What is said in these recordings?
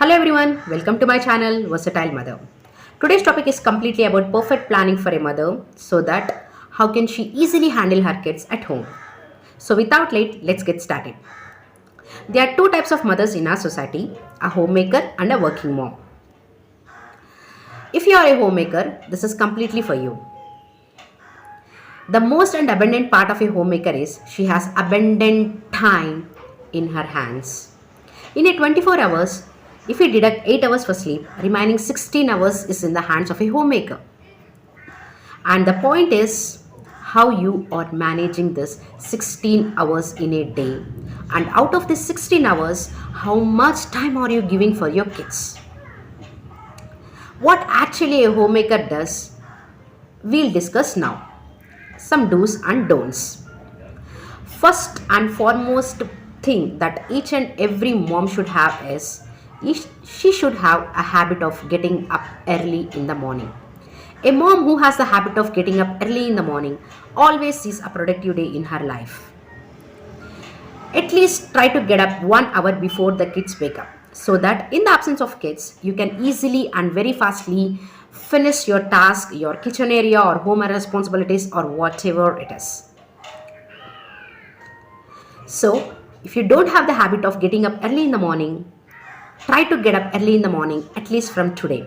Hello everyone, welcome to my channel Versatile Mother. Today's topic is completely about perfect planning for a mother so that how can she easily handle her kids at home. So without late, let's get started. There are two types of mothers in our society, a homemaker and a working mom. If you are a homemaker, this is completely for you. The most and abundant part of a homemaker is she has abundant time in her hands. In a 24 hours, if we deduct 8 hours for sleep, remaining 16 hours is in the hands of a homemaker. And the point is how you are managing this 16 hours in a day. And out of this 16 hours, how much time are you giving for your kids? What actually a homemaker does, we'll discuss now. Some do's and don'ts. First and foremost thing that each and every mom should have is she should have a habit of getting up early in the morning. A mom who has the habit of getting up early in the morning always sees a productive day in her life. At least try to get up 1 hour before the kids wake up so that in the absence of kids, you can easily and very fastly finish your task, your kitchen area or home responsibilities or whatever it is. So, if you don't have the habit of getting up early in the morning, try to get up early in the morning at least from today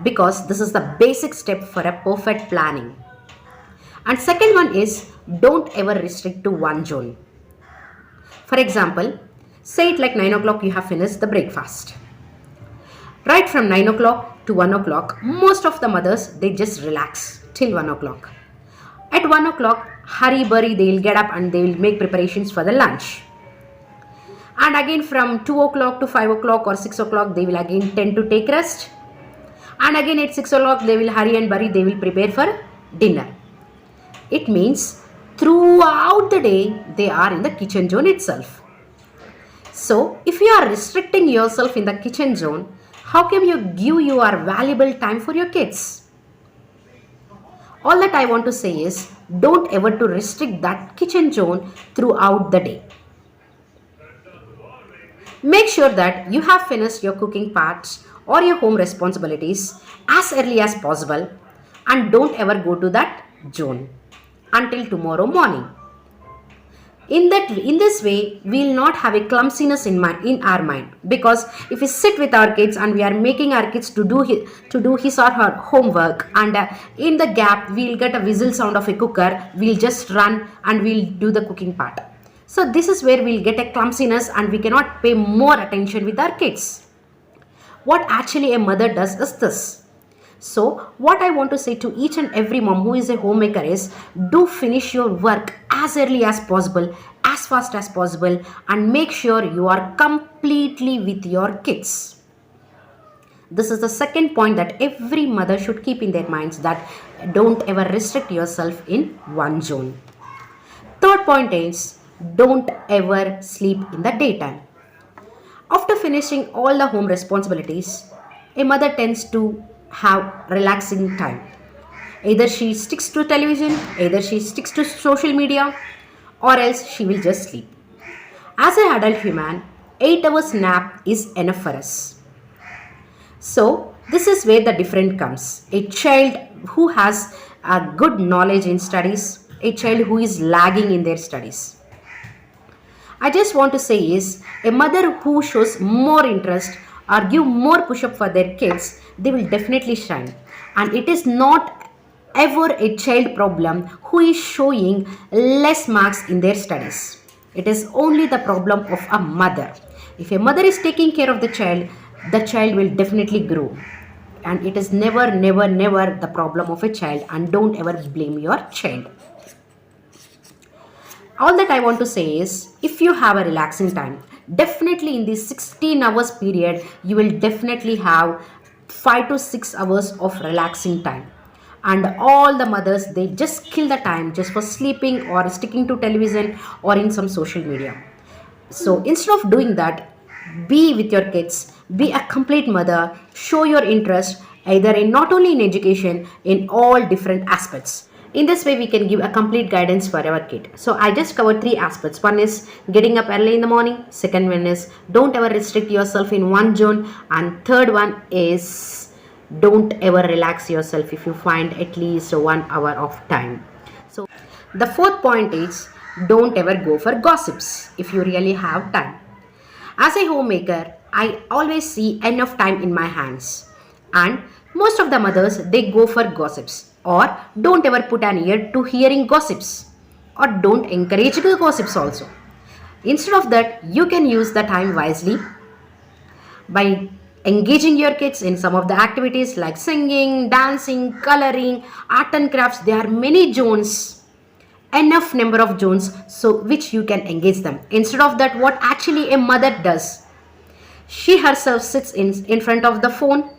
because this is the basic step for a perfect planning. And second one is don't ever restrict to one zone. For example, say it like 9 o'clock you have finished the breakfast. Right from 9 o'clock to 1 o'clock, most of the mothers, they just relax till 1 o'clock. At 1 o'clock, hurry burry, they will get up and they will make preparations for the lunch. And again from 2 o'clock to 5 o'clock or 6 o'clock, they will again tend to take rest. And again at 6 o'clock, they will hurry and burry, they will prepare for dinner. It means throughout the day, they are in the kitchen zone itself. So, if you are restricting yourself in the kitchen zone, how can you give your valuable time for your kids? All that I want to say is, don't ever to restrict that kitchen zone throughout the day. Make sure that you have finished your cooking parts or your home responsibilities as early as possible and don't ever go to that zone until tomorrow morning. In this way, we will not have a clumsiness in our mind because if we sit with our kids and we are making our kids to do his or her homework and in the gap we will get a whistle sound of a cooker, we'll just run and we'll do the cooking part. So this is where we'll get a clumsiness and we cannot pay more attention with our kids. What actually a mother does is this. So what I want to say to each and every mom who is a homemaker is do finish your work as early as possible, as fast as possible and make sure you are completely with your kids. This is the second point that every mother should keep in their minds, that don't ever restrict yourself in one zone. Third point is don't ever sleep in the daytime. After finishing all the home responsibilities, a mother tends to have relaxing time. Either she sticks to television, either she sticks to social media, or else she will just sleep. As an adult human, 8 hours nap is enough for us. So this is where the difference comes. A child who has a good knowledge in studies, a child who is lagging in their studies. I just want to say is a mother who shows more interest or give more push-up for their kids, they will definitely shine. And it is not ever a child problem who is showing less marks in their studies. It is only the problem of a mother. If a mother is taking care of the child will definitely grow. And it is never the problem of a child, and don't ever blame your child. All that I want to say is, if you have a relaxing time, definitely in this 16 hours period, you will definitely have 5 to 6 hours of relaxing time. And all the mothers, they just kill the time just for sleeping or sticking to television or in some social media. So instead of doing that, be with your kids, be a complete mother, show your interest either in not only in education, in all different aspects. In this way, we can give a complete guidance for our kid. So I just covered three aspects. One is getting up early in the morning. Second one is don't ever restrict yourself in one zone. And third one is don't ever relax yourself if you find at least 1 hour of time. So the fourth point is don't ever go for gossips if you really have time. As a homemaker, I always see enough time in my hands. And most of the mothers, they go for gossips or don't ever put an ear to hearing gossips or don't encourage the gossips also. Instead of that, you can use the time wisely by engaging your kids in some of the activities like singing, dancing, coloring, art and crafts. There are many zones, enough number of zones, so which you can engage them. Instead of that, what actually a mother does, she herself sits in front of the phone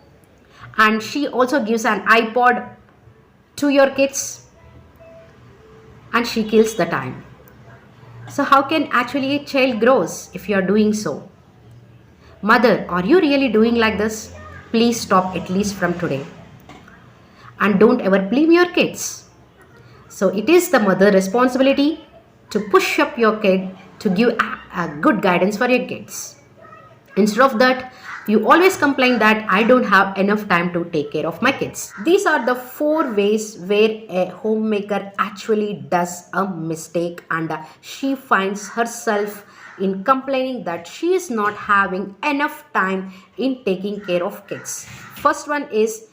and she also gives an iPod to your kids and she kills the time. So how can actually a child grows if you are doing so? Mother, are you really doing like this? Please stop at least from today. And don't ever blame your kids. So it is the mother responsibility to push up your kid to give a good guidance for your kids. Instead of that, you always complain that I don't have enough time to take care of my kids. These are the 4 ways where a homemaker actually does a mistake and she finds herself in complaining that she is not having enough time in taking care of kids. First one is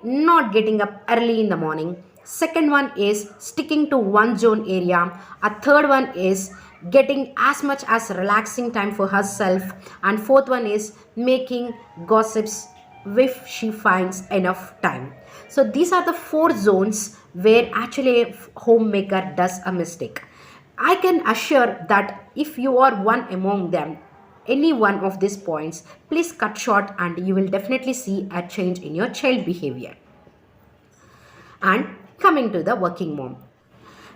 not getting up early in the morning. Second one is sticking to one zone area. A third one is getting as much as relaxing time for herself. And fourth one is making gossips if she finds enough time. So these are the 4 zones where actually a homemaker does a mistake. I can assure that if you are one among them, any one of these points, please cut short and you will definitely see a change in your child behavior. And coming to the working mom.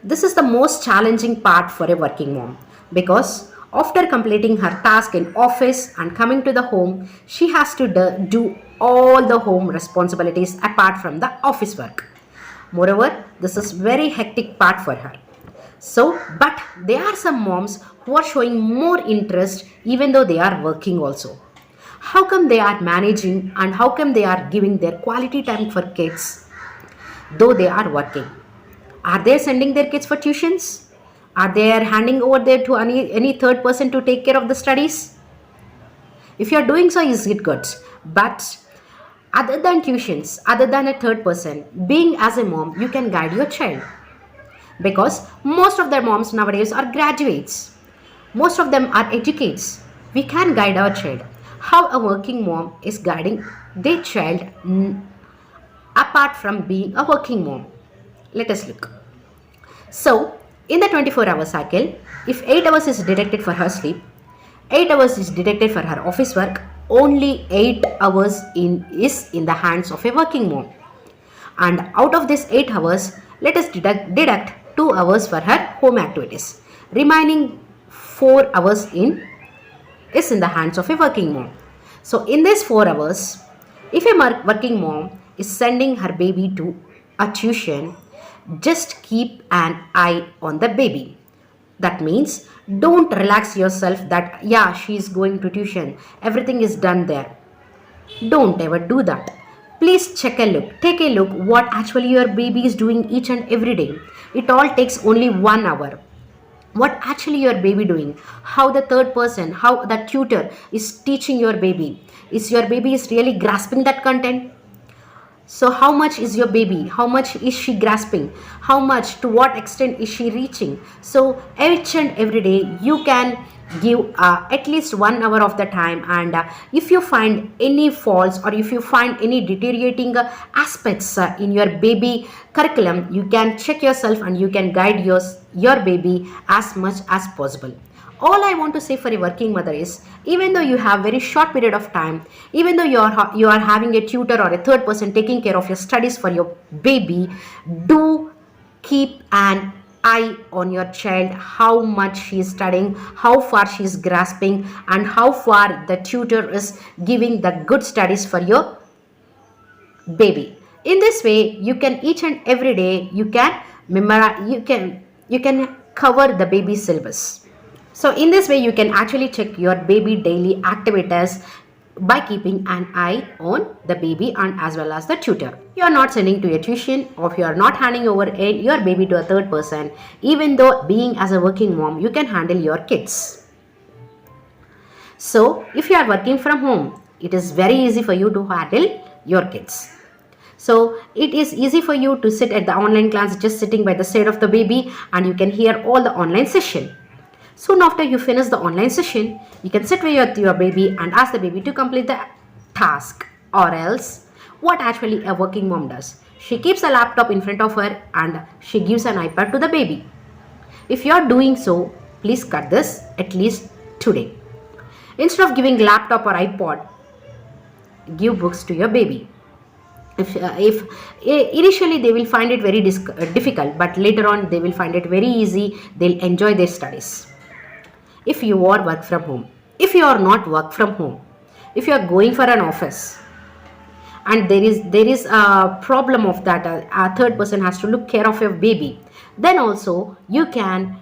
This is the most challenging part for a working mom because after completing her task in office and coming to the home, she has to do all the home responsibilities apart from the office work. Moreover, this is very hectic part for her. So, but there are some moms who are showing more interest even though they are working also. How come they are managing and how come they are giving their quality time for kids though they are working? Are they sending their kids for tuitions? Are they handing over there to any third person to take care of the studies? If you are doing so, is it good? But other than tuitions, other than a third person, being as a mom, you can guide your child. Because most of the moms nowadays are graduates. Most of them are educates. We can guide our child. How a working mom is guiding their child apart from being a working mom. Let us look. So, in the 24-hour cycle, if 8 hours is deducted for her sleep, 8 hours is deducted for her office work, only 8 hours is in the hands of a working mom. And out of this 8 hours, let us deduct 2 hours for her home activities. Remaining 4 hours is in the hands of a working mom. So in these 4 hours, if a working mom is sending her baby to a tuition, just keep an eye on the baby. That means don't relax yourself that yeah, she is going to tuition, everything is done there. Don't ever do that. Please take a look what actually your baby is doing each and every day. It all takes only 1 hour. What actually your baby doing? How the third person, how the tutor is teaching your baby? Is your baby is really grasping that content? So how much is your baby? How much is she grasping? How much, to what extent is she reaching? So each and every day you can give at least 1 hour of the time, and if you find any faults or if you find any deteriorating aspects in your baby curriculum, you can check yourself and you can guide your baby as much as possible. All I want to say for a working mother is, even though you have very short period of time, even though you are having a tutor or a third person taking care of your studies for your baby, do keep an eye on your child, how much she is studying, how far she is grasping, and how far the tutor is giving the good studies for your baby. In this way, you can each and every day you can memorize, you can cover the baby syllabus. So in this way, you can actually check your baby daily activities by keeping an eye on the baby and as well as the tutor. You are not sending to a tuition, or you are not handing over your baby to a third person. Even though being as a working mom, you can handle your kids. So if you are working from home, it is very easy for you to handle your kids. So it is easy for you to sit at the online class just sitting by the side of the baby, and you can hear all the online session. Soon after you finish the online session, you can sit with your baby and ask the baby to complete the task. Or else, what actually a working mom does, she keeps a laptop in front of her and she gives an iPad to the baby. If you are doing so, please cut this at least today. Instead of giving laptop or iPod, give books to your baby. If initially they will find it very difficult, but later on they will find it very easy, they'll enjoy their studies. If you are work from home, if you are not work from home, if you are going for an office and there is a problem of that a third person has to look care of your baby, then also you can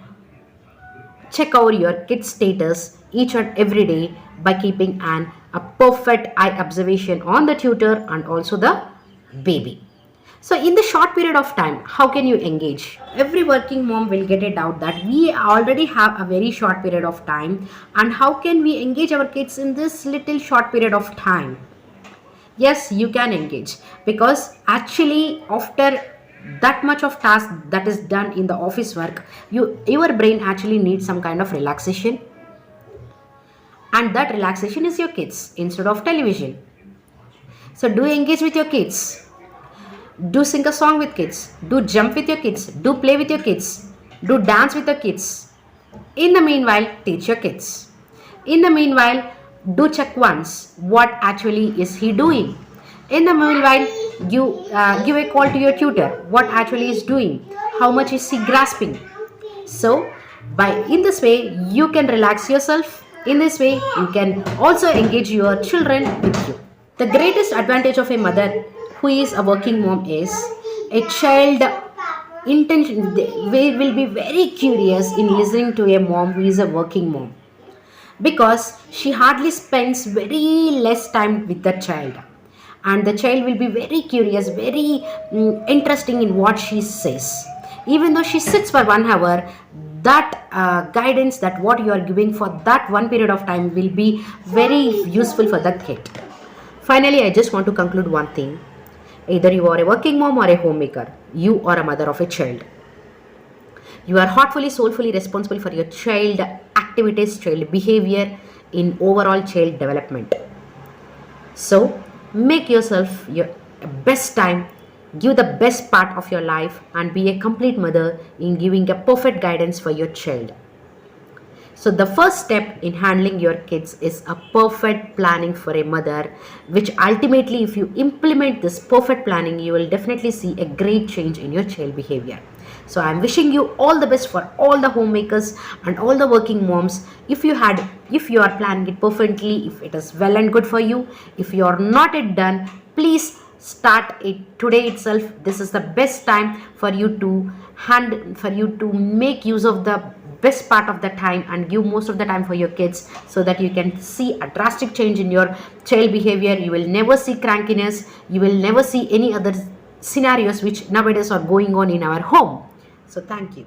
check over your kid's status each and every day by keeping a perfect eye observation on the tutor and also the baby. So in the short period of time, how can you engage? Every working mom will get a doubt that we already have a very short period of time, and how can we engage our kids in this little short period of time? Yes, you can engage, because actually after that much of task that is done in the office work, your brain actually needs some kind of relaxation, and that relaxation is your kids instead of television. So do engage with your kids. Do sing a song with kids. Do jump with your kids. Do play with your kids. Do dance with your kids. In the meanwhile, teach your kids. In the meanwhile, do check once what actually is he doing. In the meanwhile, you give a call to your tutor. What actually is doing? How much is he grasping? So, in this way, you can relax yourself. In this way, you can also engage your children with you. The greatest advantage of a mother who is a working mom is a child will be very curious in listening to a mom who is a working mom, because she hardly spends very less time with the child, and the child will be very curious, very interesting in what she says. Even though she sits for 1 hour, that guidance, that what you are giving for that one period of time will be very useful for that kid. Finally, I just want to conclude one thing. Either you are a working mom or a homemaker, you are a mother of a child. You are heartfully, soulfully responsible for your child activities, child behavior, in overall child development. So, make yourself your best time, give the best part of your life, and be a complete mother in giving a perfect guidance for your child. So the first step in handling your kids is a perfect planning for a mother, which ultimately, if you implement this perfect planning, you will definitely see a great change in your child behavior. So I'm wishing you all the best for all the homemakers and all the working moms. If you are planning it perfectly, if it is well and good for you, if you are not yet done, please start it today itself. This is the best time for you to make use of the best part of the time and give most of the time for your kids, so that you can see a drastic change in your child behavior. You will never see crankiness. You will never see any other scenarios which nowadays are going on in our home. So thank you.